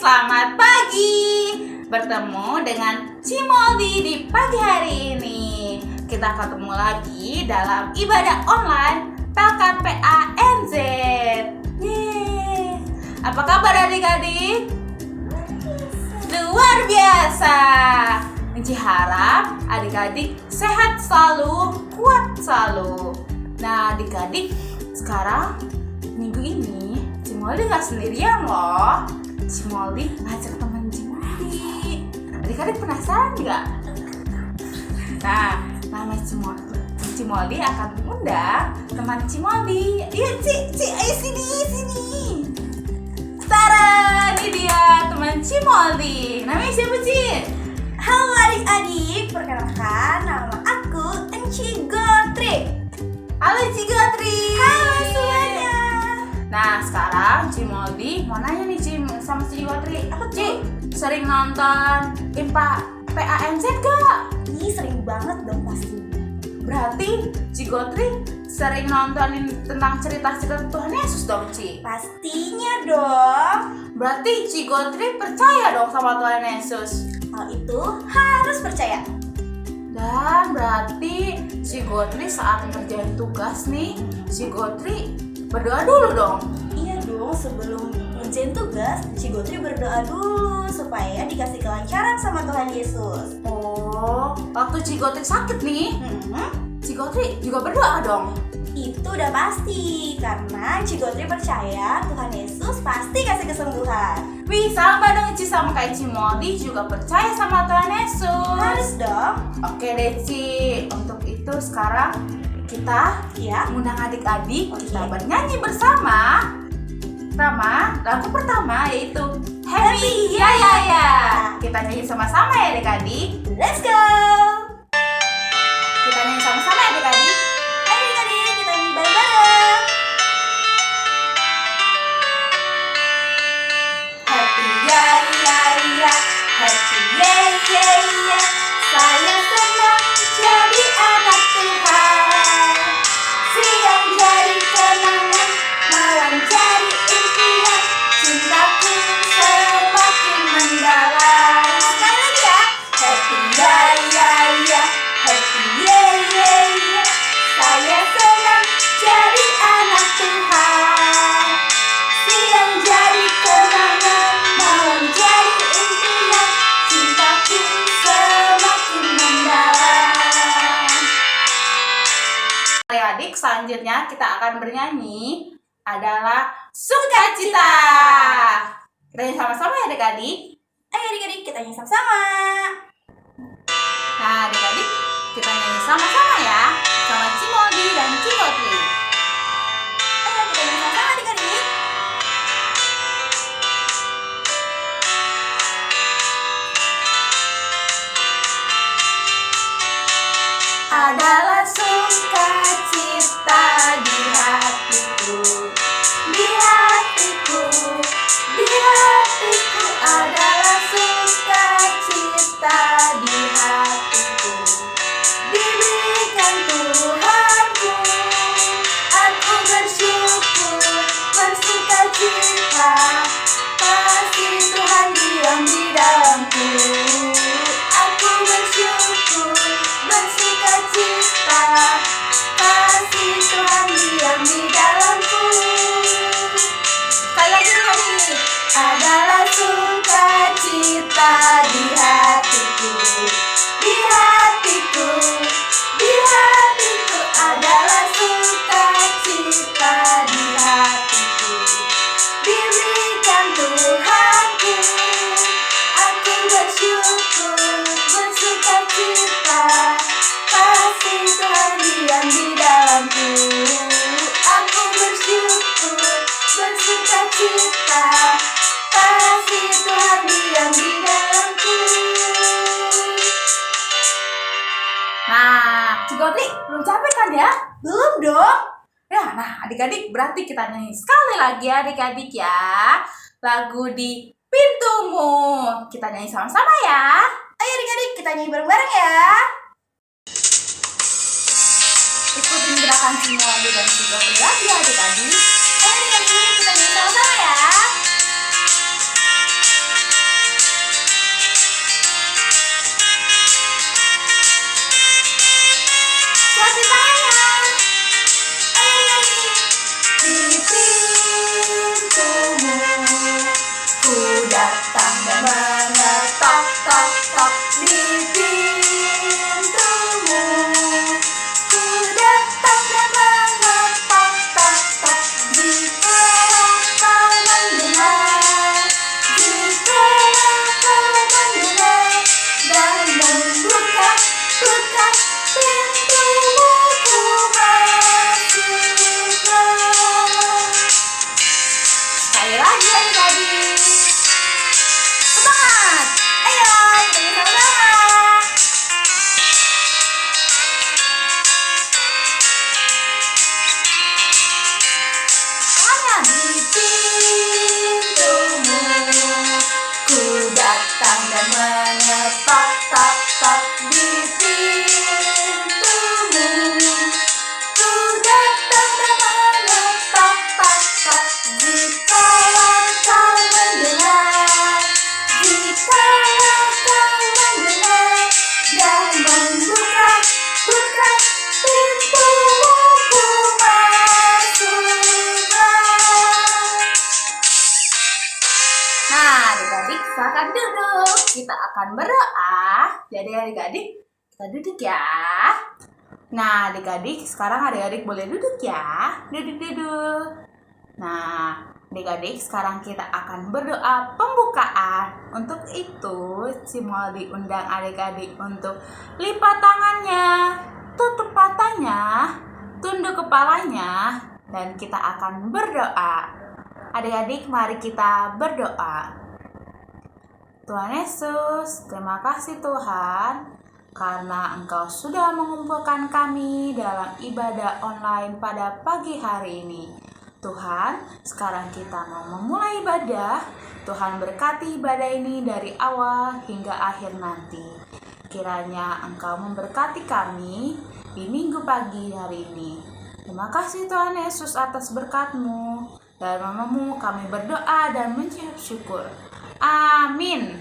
Selamat pagi. Bertemu dengan Cimoldi di pagi hari ini. Kita ketemu lagi dalam ibadah online PKPANZ. Yeay. Apa kabar adik-adik? Luar biasa. Enci harap adik-adik sehat selalu, kuat selalu. Nah adik-adik, sekarang minggu ini Cimoldi gak sendirian loh. Cimoldi ngajak teman Cimoldi. Adik-adik penasaran gak? Nah, nama Cimoldi akan mengundang teman Cimoldi. Iya Ci, ayo sini. Tara, ini dia teman Cimoldi. Namanya siapa Ci? Halo adik-adik, perkenalkan nama aku Enci Gotri. Halo Ci Gotri. Halo semuanya. Nah sekarang Cimoldi mau nanya nih sama Ci Gotri. Apa tuh? Ci, sering nonton IMPA PANZ gak? Ih, sering banget dong pasti. Berarti Ci Gotri sering nontonin tentang cerita-cerita Tuhan Yesus dong Ci? Pastinya dong. Berarti Ci Gotri percaya dong sama Tuhan Yesus? Hal itu harus percaya. Dan berarti Ci Gotri saat ngerjain tugas nih, Ci Gotri berdoa dulu dong? Iya dong, sebelum ngerjain tugas, Ci Gotri berdoa dulu supaya dikasih kelancaran sama Tuhan Yesus. Oh, waktu Ci Gotri sakit nih, Hmm, Ci Gotri juga berdoa dong? itu udah pasti, karena Ci Gotri percaya Tuhan Yesus pasti kasih kesembuhan. Wih, sama dong Ci, sama kayak Cimoldi juga percaya sama Tuhan Yesus. Harus dong. Oke deh Ci, untuk itu sekarang kita Ya. mengundang adik-adik, Oke. kita bernyanyi bersama. Lagu pertama yaitu Happy Ya Ya Ya. Kita nyanyi sama-sama ya adik-adik. Let's go. Kita nyanyi sama-sama ya adik-adik. Ayo adik-adik, kita nyanyi bareng-bareng. Happy Ya Ya Ya, Happy Yeah Yeah Yeah. Saya senang jadi anak Tuhan. Siang jadi kenangan, malam jadi impian. Cintaku semakin mendalam. Sekali lagi ya. Happy Ya Ya Ya, Happy Yeah Yeah Yeah. Saya senang jadi anak Tuhan. Siang jadi kenangan, malam jadi impian. Cintaku semakin mendalam. Adik-adik, selanjutnya kita akan bernyanyi adalah Sukacita. Kita nyanyi sama-sama ya adik-adik. Ayo adik-adik, kita nyanyi sama-sama. Nah adik-adik, kita nyanyi sama-sama ya, sama Cimoldi dan Ci Gotri. Ayo kita nyanyi sama-sama adik-adik. Adalah sukacita di hatiku, di hatiku, di hatiku. Adalah sukacita di hatiku, diberikan Tuhanku. Aku bersyukur, bersukacita, kasih Tuhan diam di dalamku. Aku bersyukur, bersukacita, kasih Tuhan diam di dalamku. Sekali lagi nih, adalah sukacita di hatiku, di hatiku, di hatiku. Adalah sukacita di hatiku, diberikan Tuhanku. Aku bersyukur, bersukacita, kasih Tuhan diam di dalamku. Aku bersyukur, bersukacita, kasih Tuhan diam di dalamku. Nah, Ci Gotri belum capek kan ya? Belum dong. Ya, nah adik-adik berarti kita nyanyi sekali lagi ya adik-adik ya. Lagu di pintumu. Kita nyanyi sama-sama ya. Ayo adik-adik, kita nyanyi bareng-bareng ya. Ikutin gerakan Cimoldi dan Ci Gotri lagi ya adik-adik. Ayo adik-adik, kita nyanyi sama-sama ya. pintumu. Ku datang dan mengetok tok tok di pintumu. Ku datang dan mengetok tok tok. Jikalau kau mendengar, jikalau kau mendengar, dan membuka pintumu, ku masuklah. Nah, adik-adik silakan duduk. Kita akan berdoa. Jadi adik-adik kita duduk ya. Nah, adik-adik sekarang adik-adik boleh duduk ya. Duduk. Nah, adik-adik sekarang kita akan berdoa pembukaan. Untuk itu, Cimol undang adik-adik untuk lipat tangannya, tutup matanya, tunduk kepalanya, dan kita akan berdoa. Adik-adik, mari kita berdoa. Tuhan Yesus, terima kasih Tuhan, karena Engkau sudah mengumpulkan kami dalam ibadah online pada pagi hari ini. Tuhan, sekarang kita mau memulai ibadah. Tuhan berkati ibadah ini dari awal hingga akhir nanti. Kiranya Engkau memberkati kami di minggu pagi hari ini. Terima kasih Tuhan Yesus atas berkat-Mu. Dalam nama-Mu kami berdoa dan mengucap syukur. Amin.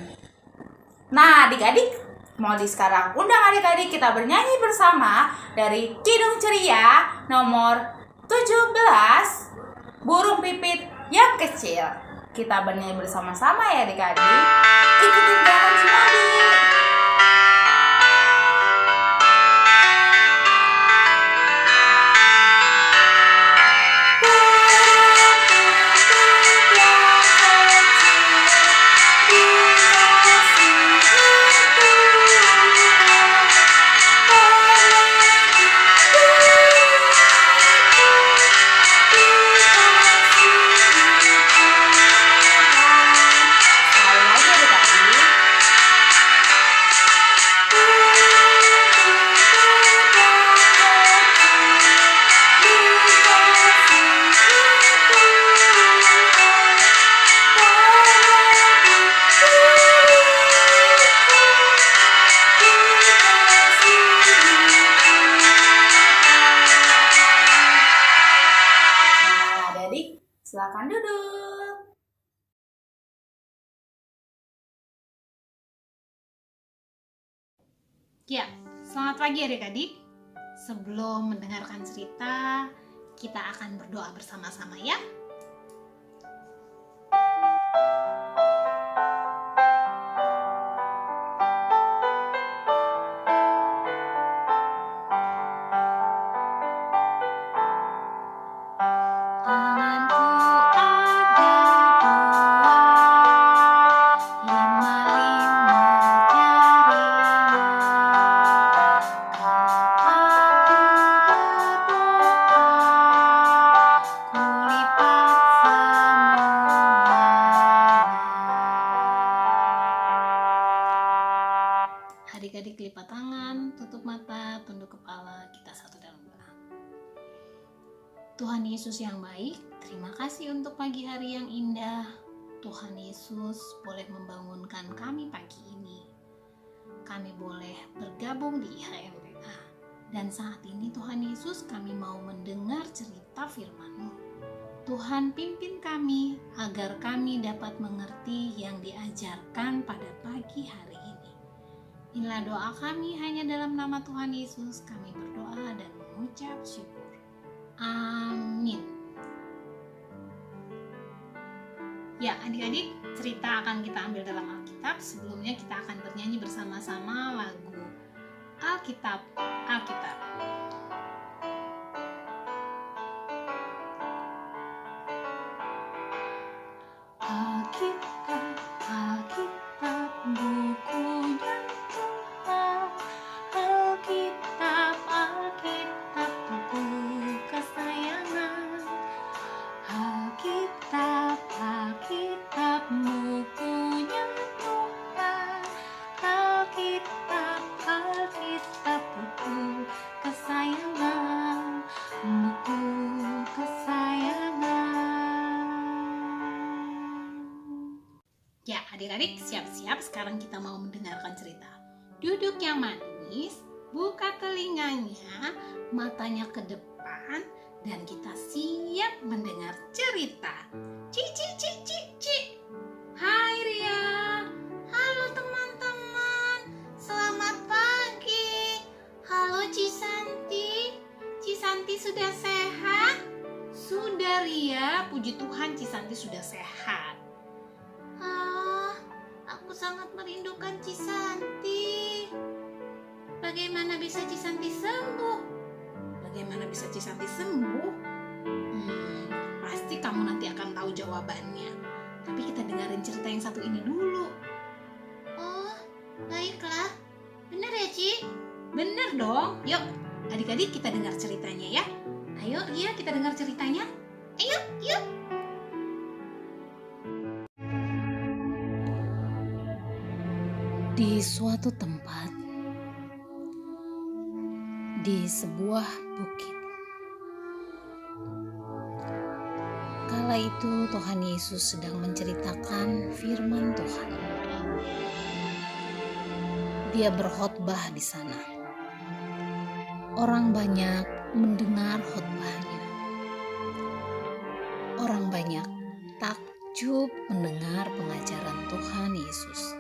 Nah, adik-adik, mau sekarang undang adik-adik kita bernyanyi bersama dari Kidung Ceria nomor 17, Burung Pipit yang Kecil. Kita bernyanyi bersama-sama ya adik-adik. Ikutin gerakan Cimol. Silakan duduk. Ya, selamat pagi adik-adik. Sebelum mendengarkan cerita, kita akan berdoa bersama-sama ya. Adik-adik lipat tangan, tutup mata, tunduk kepala, kita satu dalam doa. Tuhan Yesus yang baik, terima kasih untuk pagi hari yang indah. Tuhan Yesus boleh membangunkan kami pagi ini. Kami boleh bergabung di IHMPA. Dan saat ini Tuhan Yesus, kami mau mendengar cerita firman-Mu. Tuhan pimpin kami agar kami dapat mengerti yang diajarkan pada pagi hari ini. Inilah doa kami hanya dalam nama Tuhan Yesus. Kami berdoa dan mengucap syukur. Amin. Ya adik-adik, cerita akan kita ambil dalam Alkitab. Sebelumnya kita akan bernyanyi bersama-sama lagu Alkitab. Alkitab. Alkitab, buku kesayangan. Adik-adik siap-siap, sekarang kita mau mendengarkan cerita. Duduk yang manis, buka telinganya, matanya ke depan, dan kita siap mendengar cerita. Ci. Hai Ria. Halo teman-teman. Selamat pagi. Halo Cisanti. Cisanti sudah sehat? Sudah Ria, puji Tuhan Cisanti sudah sehat. Aku sangat merindukan Cisanti. Bagaimana bisa Cisanti sembuh? Pasti kamu nanti akan tahu jawabannya. Tapi kita dengerin cerita yang satu ini dulu. Oh, baiklah. Benar ya, Ci? Benar dong. Yuk, adik-adik kita dengar ceritanya ya. Ayo, Ria, kita dengar ceritanya. Ayo, yuk. Di suatu tempat, di sebuah bukit. Kala itu Tuhan Yesus sedang menceritakan firman Tuhan. Dia berkhotbah di sana. Orang banyak mendengar khotbahnya. Orang banyak takjub mendengar pengajaran Tuhan Yesus.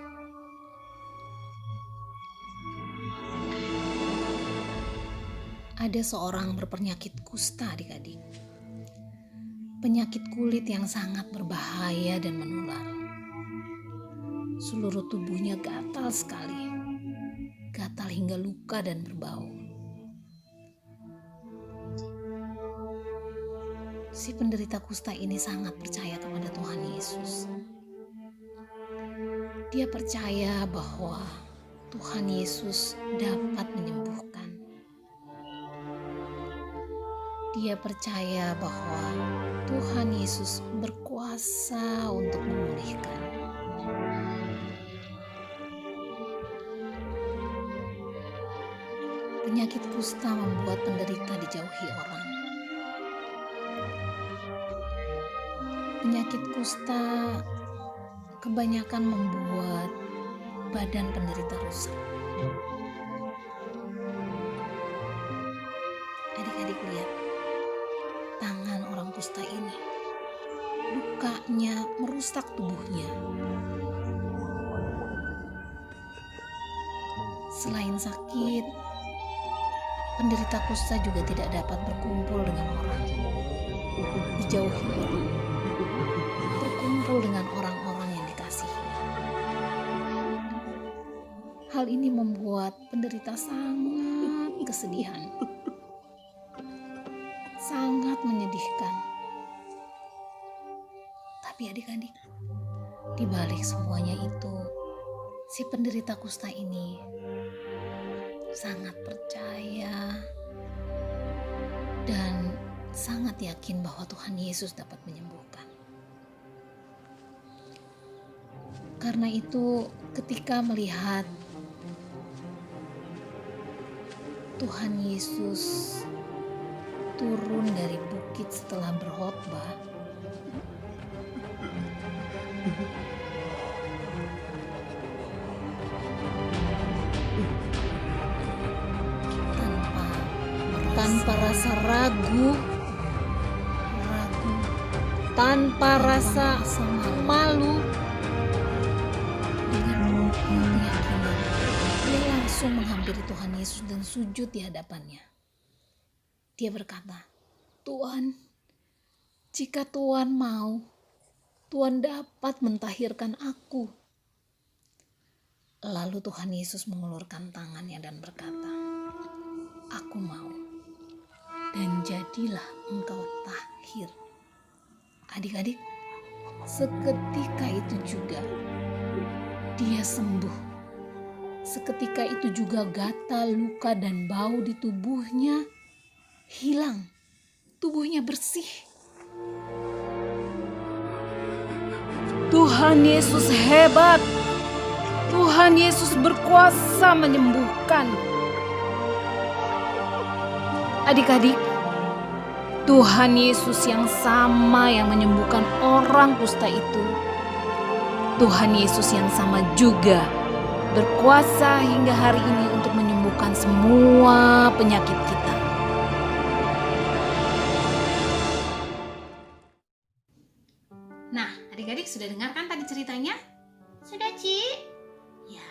Ada seorang berpenyakit kusta, adik-adik. Penyakit kulit yang sangat berbahaya dan menular. Seluruh tubuhnya gatal sekali. Gatal hingga luka dan berbau. Si penderita kusta ini sangat percaya kepada Tuhan Yesus. Dia percaya bahwa Tuhan Yesus dapat menyembuhkan. Dia percaya bahwa Tuhan Yesus berkuasa untuk memulihkan. Penyakit kusta membuat penderita dijauhi orang. Penyakit kusta kebanyakan membuat badan penderita rusak. Adik-adik lihat tangan orang kusta ini. Lukanya merusak tubuhnya. Selain sakit, penderita kusta juga tidak dapat berkumpul dengan orang. Dijauhi orang. Berkumpul dengan orang-orang yang dikasihi. Hal ini membuat penderita sangat kesedihan. Sangat menyedihkan. Tapi adik-adik, di balik semuanya itu, si penderita kusta ini sangat percaya dan sangat yakin bahwa Tuhan Yesus dapat menyembuhkan. Karena itu, ketika melihat Tuhan Yesus turun dari bukit setelah berkhotbah, tanpa rasa ragu, tanpa rasa malu, dengan keyakinan dia langsung menghampiri Tuhan Yesus dan sujud di hadapannya. Dia berkata, "Tuhan, jika Tuhan mau, Tuhan dapat mentahirkan aku." Lalu Tuhan Yesus mengulurkan tangannya dan berkata, "Aku mau, dan jadilah engkau tahir." Adik-adik, seketika itu juga dia sembuh. Seketika itu juga gatal, luka, dan bau di tubuhnya hilang. Tubuhnya bersih. Tuhan Yesus hebat. Tuhan Yesus berkuasa menyembuhkan. Adik-adik, Tuhan Yesus yang sama yang menyembuhkan orang kusta itu Tuhan Yesus yang sama juga berkuasa hingga hari ini untuk menyembuhkan semua penyakit kita. Nah, adik-adik sudah dengar kan tadi ceritanya? Sudah, Ci? Ya,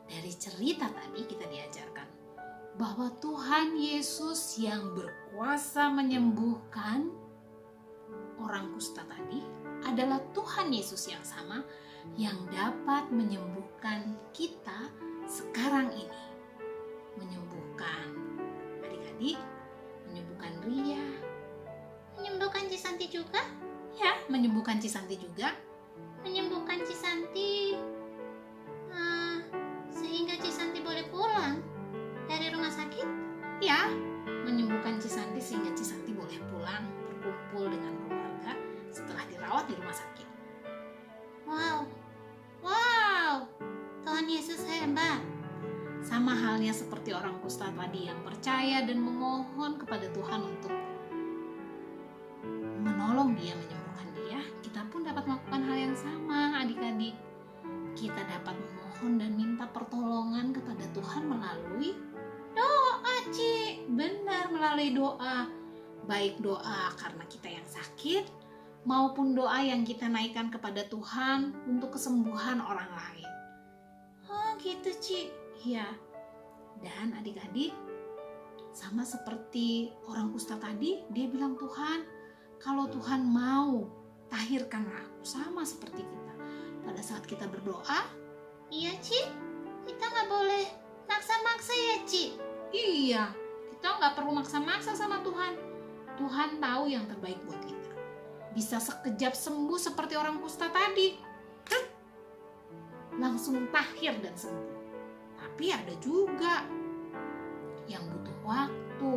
dari cerita tadi kita diajarkan bahwa Tuhan Yesus yang berkuasa menyembuhkan orang kusta tadi adalah Tuhan Yesus yang sama yang dapat menyembuhkan kita sekarang ini. Menyembuhkan adik-adik, menyembuhkan Ria, Menyembuhkan Cisanti juga? ya, menyembuhkan Cisanti juga. Menyembuhkan Cisanti sehingga Cisanti boleh pulang dari rumah sakit? Ya, menyembuhkan Cisanti sehingga Cisanti boleh pulang berkumpul dengan keluarga setelah dirawat di rumah sakit. Wow, Tuhan Yesus hebat. Sama halnya seperti orang kusta tadi yang percaya dan memohon kepada Tuhan untuk menolong dia, menyembuhkan dia, kita pun dapat melakukan hal yang sama adik-adik. Kita dapat memohon dan minta pertolongan kepada Tuhan melalui doa, Ci. Benar, melalui doa. Baik doa karena kita yang sakit, maupun doa yang kita naikkan kepada Tuhan untuk kesembuhan orang lain. Oh gitu, Ci. Iya. Dan adik-adik, sama seperti orang kusta tadi, dia bilang, Tuhan, kalau Tuhan mau, tahirkanlah aku. Sama seperti kita. Pada saat kita berdoa, Iya, Ci. Kita nggak boleh maksa-maksa ya, Ci. iya, kita nggak perlu maksa-maksa sama Tuhan. Tuhan tahu yang terbaik buat kita. Bisa sekejap sembuh seperti orang kusta tadi. Langsung tahir dan sembuh. Tapi ada juga yang butuh waktu,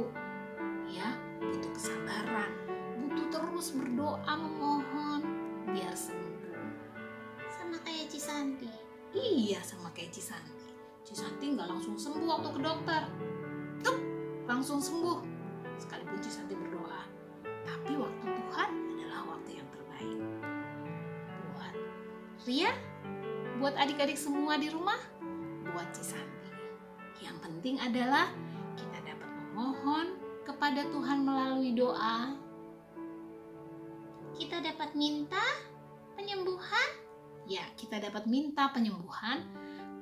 ya, butuh kesabaran, butuh terus berdoa memohon biar sembuh. Sama kayak Cisanti. Iya, sama kayak Cisanti. Cisanti nggak langsung sembuh waktu ke dokter. Tuh, langsung sembuh. Sekalipun Cisanti berdoa. Tapi waktu Tuhan adalah waktu yang terbaik. Buat Ria, buat adik-adik semua di rumah, buat Cisanti. Yang penting adalah kita dapat memohon kepada Tuhan melalui doa. Kita dapat minta penyembuhan. Ya, kita dapat minta penyembuhan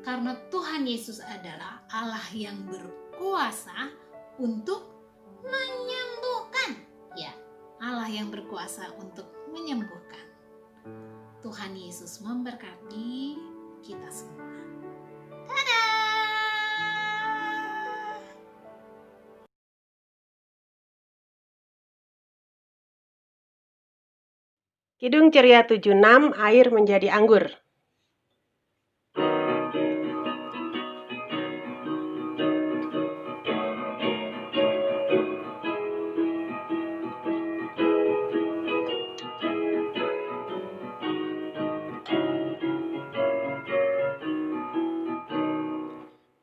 karena Tuhan Yesus adalah Allah yang berkuasa untuk Menyembuhkan. ya, Allah yang berkuasa untuk menyembuhkan. Tuhan Yesus memberkati kita semua. Kidung Ceria 76, Air Menjadi Anggur.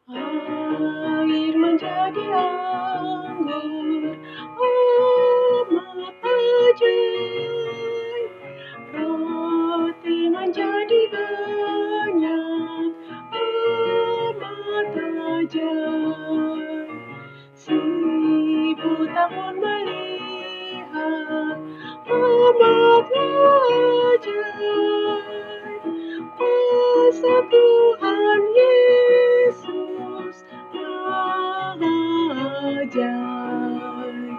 Air menjadi anggur, amat ajaib. Roti menjadi banyak, amat ajaib. Si buta pun melihat, amat ajaib. Kuasa Tuhan Yesus maha ajaib.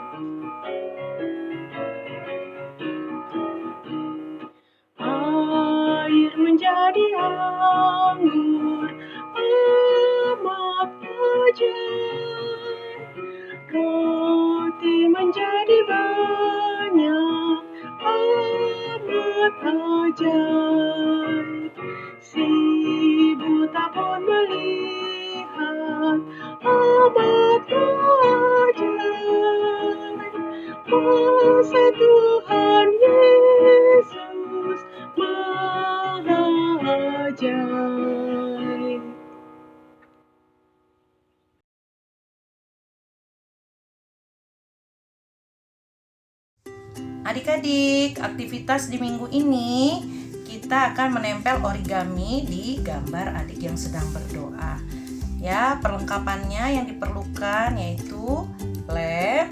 Air menjadi anggur, amat ajaib. Roti menjadi banyak, amat ajaib. Si buta pun melihat, amat ajaib. Kuasa Tuhan Yesus maha ajaib. Adik-adik, aktivitas di minggu ini kita akan menempel origami di gambar adik yang sedang berdoa. Ya, perlengkapannya yang diperlukan yaitu lem,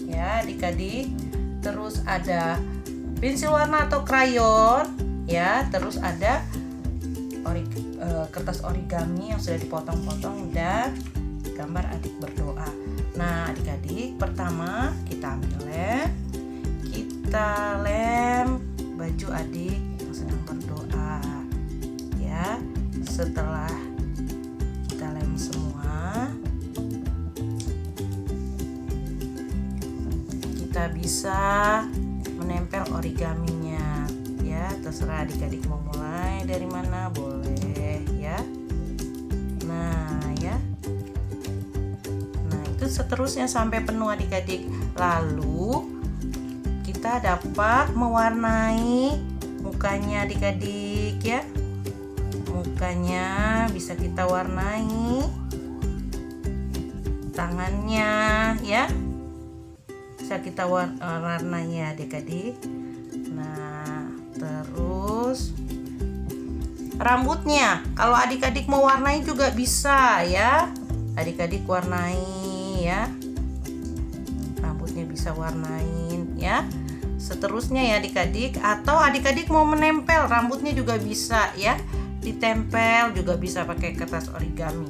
ya adik-adik. Terus ada pensil warna atau krayon, ya. Terus ada kertas origami yang sudah dipotong-potong dan gambar adik berdoa. Nah, adik-adik, pertama kita ambil lem, kita lem baju adik yang sedang berdoa. Ya, setelah kita lem semua, kita bisa menempel origaminya. Ya, terserah adik-adik mau mulai dari mana, boleh ya. Nah, ya. Nah, itu seterusnya sampai penuh adik-adik. Lalu kita dapat mewarnai mukanya adik-adik ya. Mukanya bisa kita warnai, tangannya ya. Bisa kita warnai adik-adik. Nah, terus rambutnya, kalau adik-adik mau warnai juga bisa ya. Adik-adik warnai ya. Rambutnya bisa warnain ya. Seterusnya ya adik-adik, atau adik-adik mau menempel rambutnya juga bisa ya. Ditempel juga bisa pakai kertas origami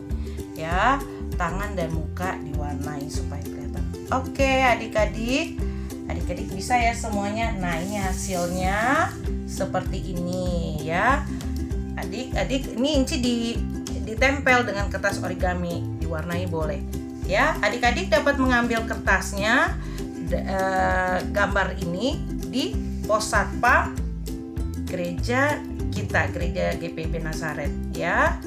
ya. Tangan dan muka diwarnai supaya kelihatan. Oke, adik-adik bisa ya semuanya. Nah, ini hasilnya seperti ini ya. Adik-adik, ini Inci ditempel dengan kertas origami, diwarnai boleh ya. Adik-adik dapat mengambil kertasnya, gambar ini di pos satpam gereja kita, gereja GPIB Nazaret ya.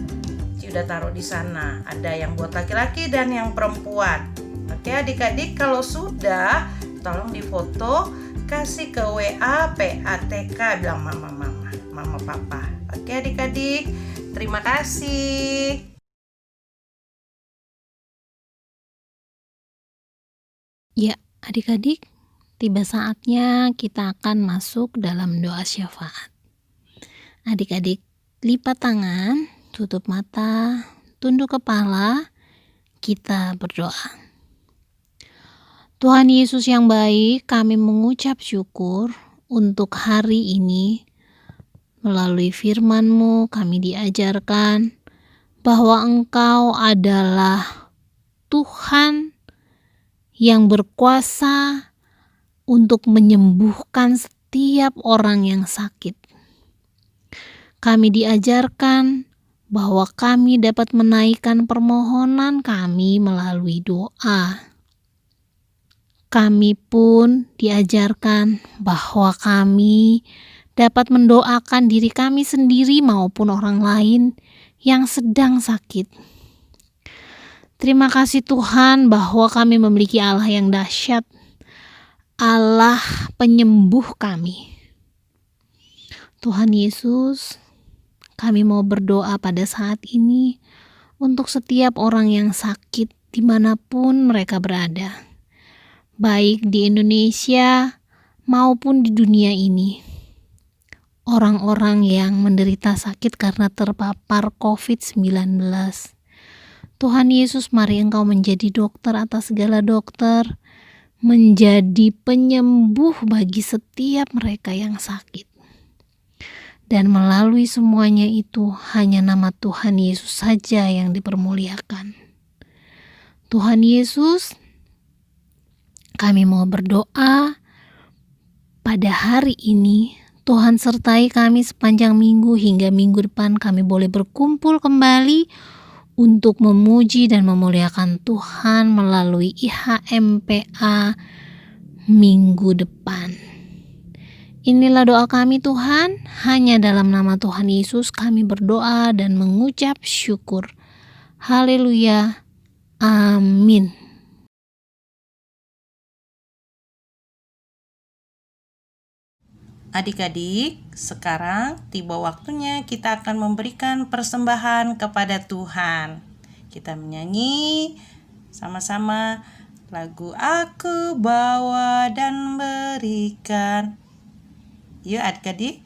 Sudah taruh di sana. Ada yang buat laki-laki dan yang perempuan. Oke adik-adik, kalau sudah tolong difoto, kasih ke WA PATK, bilang mama papa. Oke adik-adik, terima kasih. Ya, adik-adik, tiba saatnya kita akan masuk dalam doa syafaat. Adik-adik, lipat tangan, tutup mata, tunduk kepala, kita berdoa. Tuhan Yesus yang baik, kami mengucap syukur untuk hari ini. Melalui firman-Mu kami diajarkan bahwa Engkau adalah Tuhan yang berkuasa untuk menyembuhkan setiap orang yang sakit. Kami diajarkan bahwa kami dapat menaikkan permohonan kami melalui doa. Kami pun diajarkan bahwa kami dapat mendoakan diri kami sendiri maupun orang lain yang sedang sakit. Terima kasih Tuhan bahwa kami memiliki Allah yang dahsyat, Allah penyembuh kami. Tuhan Yesus, kami mau berdoa pada saat ini untuk setiap orang yang sakit dimanapun mereka berada, baik di Indonesia maupun di dunia ini. Orang-orang yang menderita sakit karena terpapar COVID-19. Tuhan Yesus, mari Engkau menjadi dokter atas segala dokter, menjadi penyembuh bagi setiap mereka yang sakit. Dan melalui semuanya itu hanya nama Tuhan Yesus saja yang dipermuliakan. Tuhan Yesus, kami mau berdoa pada hari ini. Tuhan sertai kami sepanjang minggu hingga minggu depan kami boleh berkumpul kembali untuk memuji dan memuliakan Tuhan melalui IHMPA minggu depan. Inilah doa kami Tuhan, hanya dalam nama Tuhan Yesus kami berdoa dan mengucap syukur. Haleluya, amin. Adik-adik, sekarang tiba waktunya kita akan memberikan persembahan kepada Tuhan. Kita menyanyi sama-sama lagu Aku Bawa dan Berikan. Yuk adik-adik.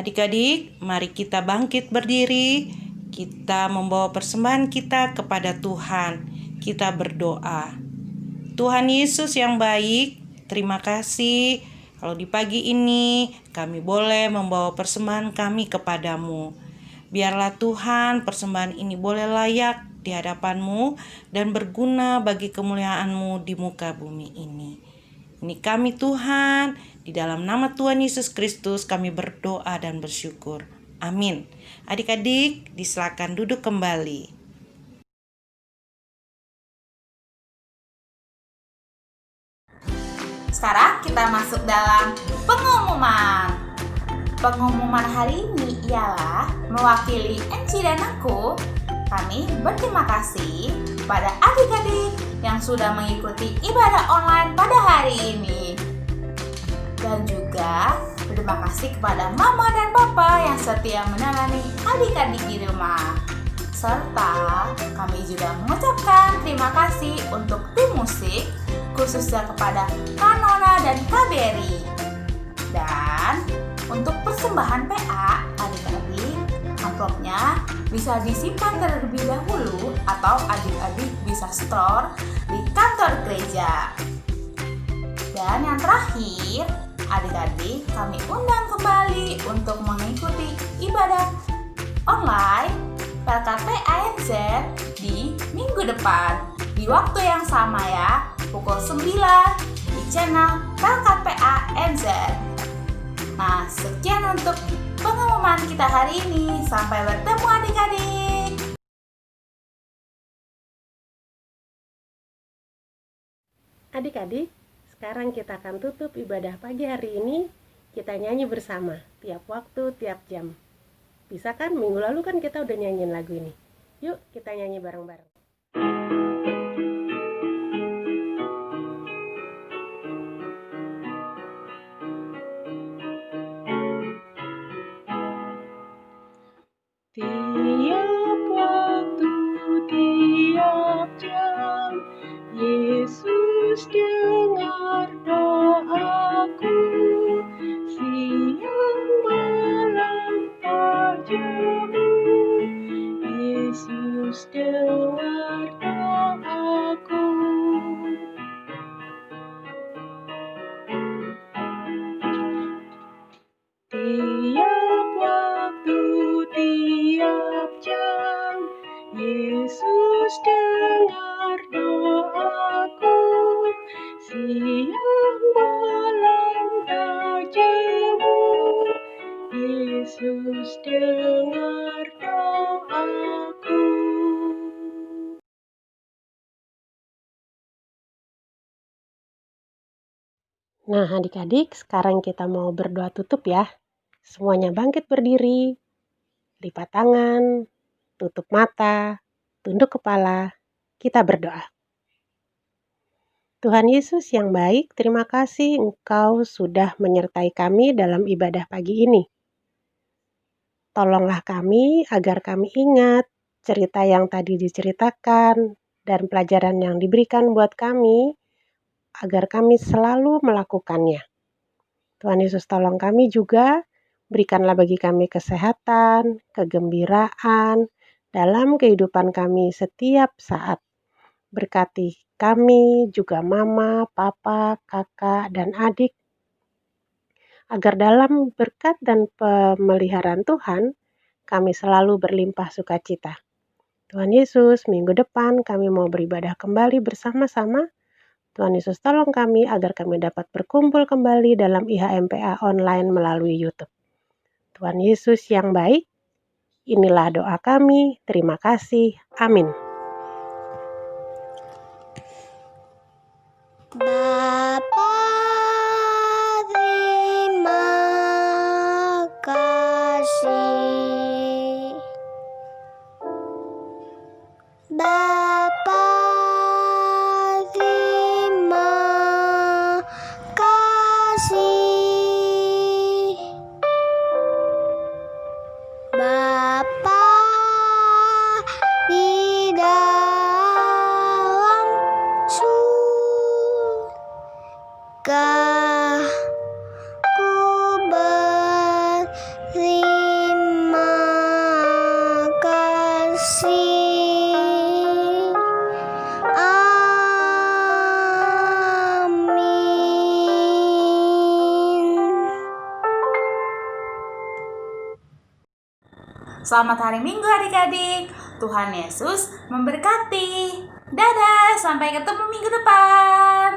Adik-adik, mari kita bangkit berdiri. Kita membawa persembahan kita kepada Tuhan. Kita berdoa. Tuhan Yesus yang baik, terima kasih kalau di pagi ini kami boleh membawa persembahan kami kepadamu. Biarlah Tuhan persembahan ini boleh layak di hadapan-Mu dan berguna bagi kemuliaan-Mu di muka bumi ini. Ini kami Tuhan, di dalam nama Tuhan Yesus Kristus kami berdoa dan bersyukur. Amin. Adik-adik, disilakan duduk kembali. Sekarang kita masuk dalam pengumuman. Pengumuman hari ini ialah mewakili Enci dan aku. Kami berterima kasih pada adik-adik yang sudah mengikuti ibadah online pada hari ini. Dan juga berterima kasih kepada mama dan papa yang setia menemani adik-adik di rumah. Serta kami juga mengucapkan terima kasih untuk tim musik, khususnya kepada Kak Nona dan Kak Berry. Dan untuk persembahan PA, adik-adik, amplopnya bisa disimpan terlebih dahulu atau adik-adik bisa store di kantor gereja. Dan yang terakhir, adik-adik kami undang kembali untuk mengikuti ibadah online PKP ANZ di minggu depan di waktu yang sama ya, pukul 9 di channel PKPA ANZ. Nah, sekian untuk pengumuman kita hari ini. Sampai bertemu adik-adik. Adik-adik, sekarang kita akan tutup ibadah pagi hari ini. Kita nyanyi bersama, tiap waktu, tiap jam. Bisa kan? Minggu lalu kan kita udah nyanyiin lagu ini. Yuk, kita nyanyi bareng-bareng. Tiap waktu, tiap jam, Yesus dengar doaku. Siang malam tak jemu, Yesus dengar doaku. Tiap waktu, tiap jam, Yesus dengar doaku. Siang malam tak jemu, Yesus dengar doaku. Nah, adik-adik, sekarang kita mau berdoa tutup ya. Semuanya bangkit berdiri, lipat tangan, tutup mata, tunduk kepala, kita berdoa. Tuhan Yesus yang baik, terima kasih Engkau sudah menyertai kami dalam ibadah pagi ini. Tolonglah kami agar kami ingat cerita yang tadi diceritakan dan pelajaran yang diberikan buat kami, agar kami selalu melakukannya. Tuhan Yesus tolong kami juga, berikanlah bagi kami kesehatan, kegembiraan dalam kehidupan kami setiap saat. Berkati kami juga mama, papa, kakak, dan adik, agar dalam berkat dan pemeliharaan Tuhan, kami selalu berlimpah sukacita. Tuhan Yesus, minggu depan kami mau beribadah kembali bersama-sama. Tuhan Yesus tolong kami agar kami dapat berkumpul kembali dalam IHMPA online melalui YouTube. Tuhan Yesus yang baik, inilah doa kami. Terima kasih. Amin. Bapa, terima kasih. Bapa, terima kasih. Bapa di dalam surga, ku berterima Selamat hari Minggu adik-adik. Tuhan Yesus memberkati. Dadah, sampai ketemu minggu depan.